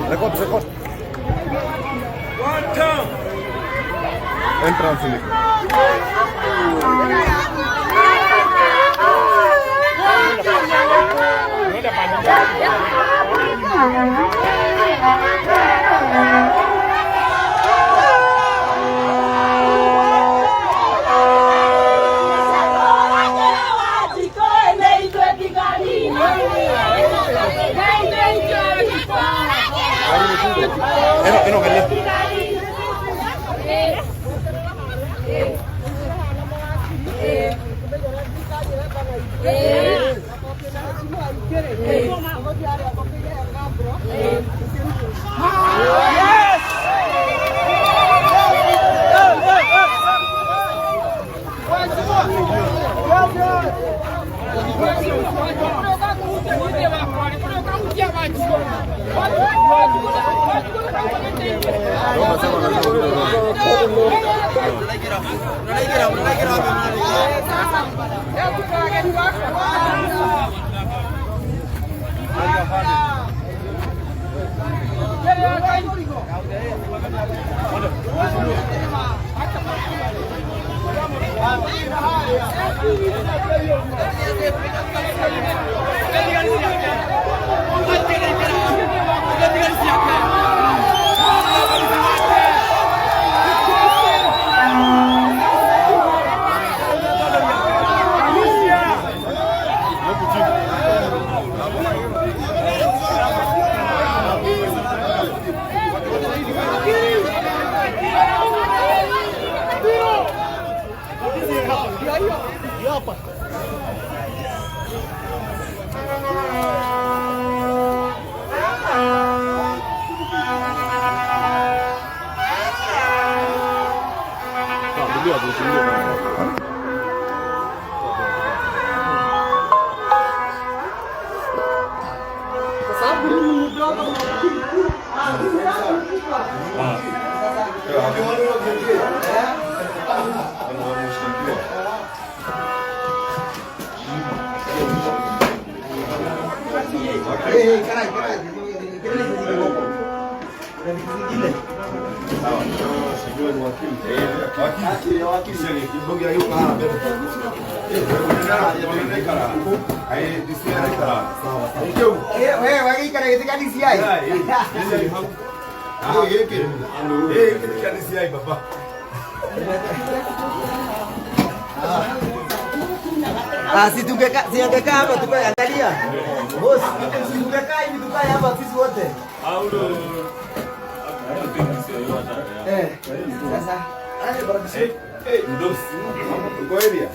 Record. One time. Entrance ini. Eno kali. Si tungekaa hapa tukaangalia. Boss, si tungekaa hivi tukae hapa sisi wote. Sasa Ndosi. Uko area?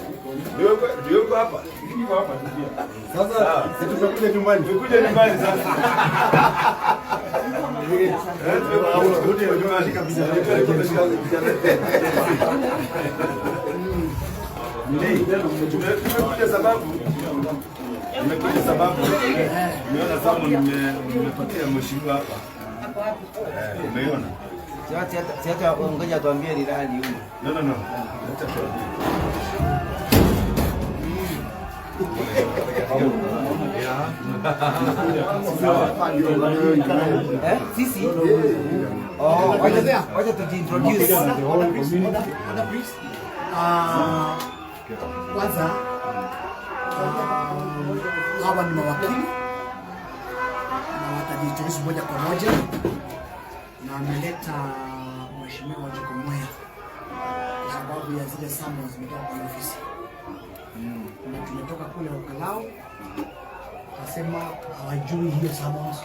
Ndio hapa. Niko hapa pia. Sasa sisi tumekuja nyumbani. Tumekuja nyumbani sasa. Ndio nyumbani kabisa. Nimekuja sababu nimeona sababu nimepatia mheshimiwa hapa. Umeona? Siacha ngoja tuambie ni nani huyu. No. Sisi? Wacha tujiintroduce. Kwanza hawa ni mawakili na watajiintroduce moja kwa moja, na ameleta mheshimiwa Jacob Mwea kwa sababu ya zile summons zimetoka kwa ofisi na tumetoka kule Ukalao, akasema hawajui hiyo summons.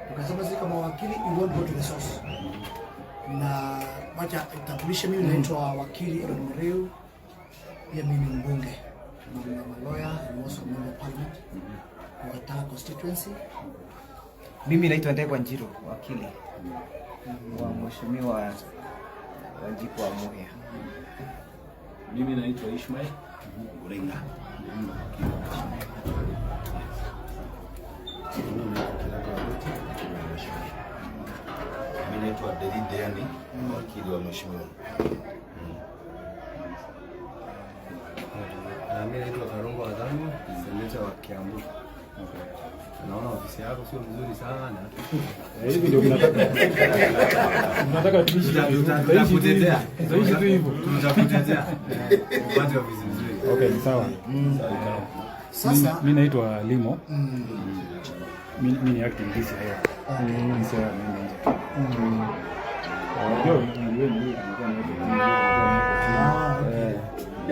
Tukasema sisi kama wakili we won't go to the source, na wacha itambulishe. Mimi naitwa wakili Edward Mureu, pia mimi ni mbunge na lawyer and also member of parliament wa Tala constituency. Mimi naitwa Ndegwa Njiro, wakili wa mheshimiwa Wanjiku wa Muhia. Mimi naitwa Ishmael Urenga. Mimi naitwa David Deani, wakili wa mheshimiwa. Mimi naitwa Karongo Adhamu, seneta wa Kiambu. Naona ofisi yako sio nzuri sana. Hivi ndio tunataka tuishi. Tutakutetea. Tuishi tu hivyo. Tutakutetea. Upande wa ofisi nzuri. Okay, ni sawa. Sasa mimi naitwa Limo. Mimi ni acting this year. Sasa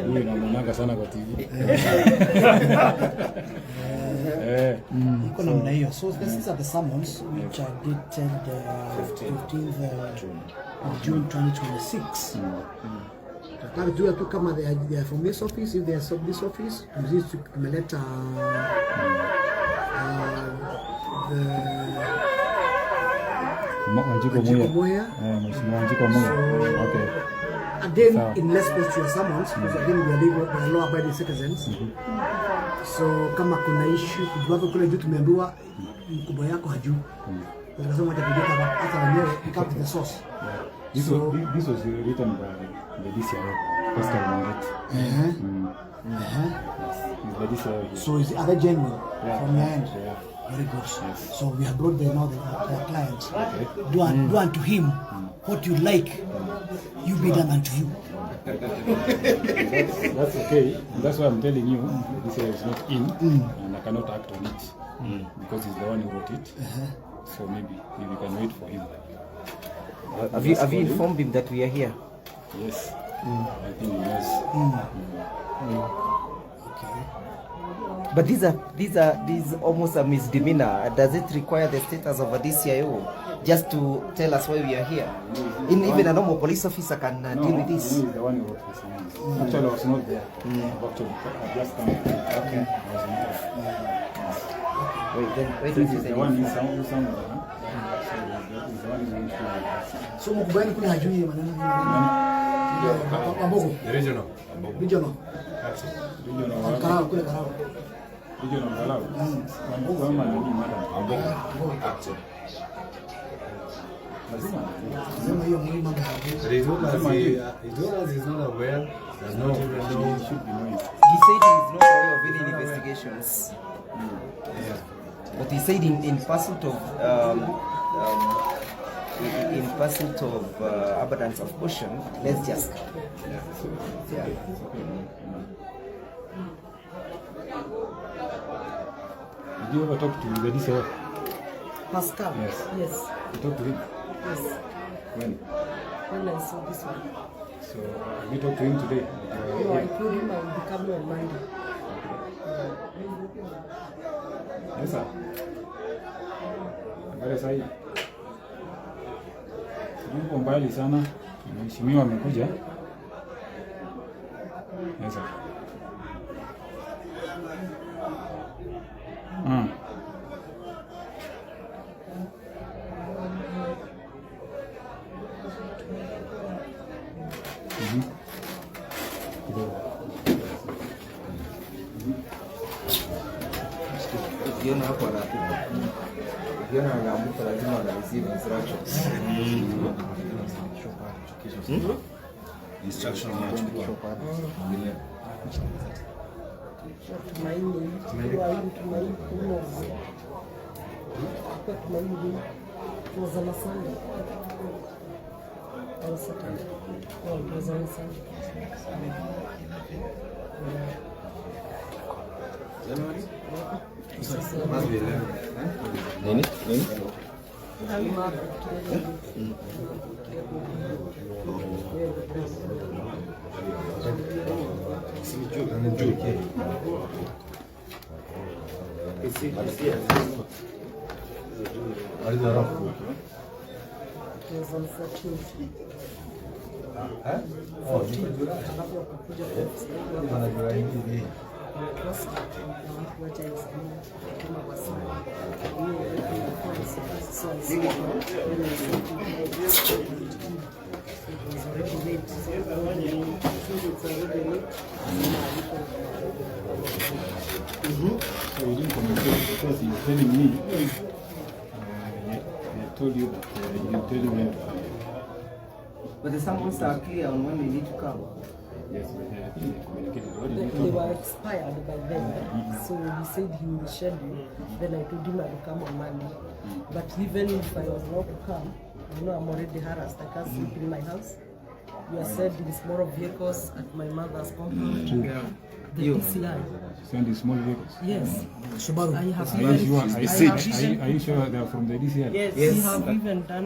mimi namuonanga sana kwa TV. iko namna hiyo. So these are the summons which are dated 15th of June 2026. Nataka tujue tu kama they are from this office, if they are from this office, mzizi tumeleta Wanjiko Moya. Mheshimiwa Wanjiko Moya. Okay. Again, in response to your summons, because again we are law-abiding citizens. So kama kuna issue kujuapo kule juu tumeambiwa mkubwa yako hajui. Tukasema hata hata wenyewe come to the source. This was written by the DCI, Pascal Manget. So are they genuine from your end? Yeah. Very good. Yes. So we have brought the client. Do unto him what you like, you be done unto you. That's okay. That's why I'm telling you, this is not in, and I cannot act on it because he's the one who wrote it. So maybe we can wait for him. Have you informed him that we are here? Yes. I think he knows. Okay. But these are almost a misdemeanor. Does it require the status of a DCIO just to tell us why we are here? Even a normal police officer can deal with this. He's the one who wrote this. Actually, I was not there. Actually, I just come. Okay. Wait, He's the one who sound. So mkubani kuna hajui maneno Ambogo. Regional. Regional. Karao kule Karao. Regional Karao. Ambogo ama nini madam? Ambogo. Sema hiyo muhimu mambo. Regional is not aware. Does not even know. Should be knowing. He said he is not aware of any investigations. But he said in pursuit of abundance of caution, let's just Did you ever talk to the DCI? Pascal? Yes. Yes. You talked to him? Yes. When? When I saw this one. So, have you talked to him today? No, I told him I will be coming on Monday. Yes, sir. Habari sahi. Yuko mbali sana. Mheshimiwa amekuja. Yes, sir. ukiona hapo anapita. Ukiona anaamka lazima ana receive instructions. Instruction ya chukua. Tumaini was on a Sunday. On Saturday. Oh, it was on a Sunday. January? Must be 11. Nini? So you didn't communicate because he was telling me, he told you that you tell him when to come. But the summons are clear on when they need to come. Yes, I think they communicated. What did They, you they talk were about? expired by then. So he said he will schedule. Then I told him I will come on Monday. But even if I was not to come, I know I'm already harassed. I can't sleep in my house. We are sending smaller vehicles at my mother's compound. The DCI. Send the small vehicles. Yes. Subaru. I have Are you even, sure? Are you sure they are from the DCI? yes, Yes. we have even done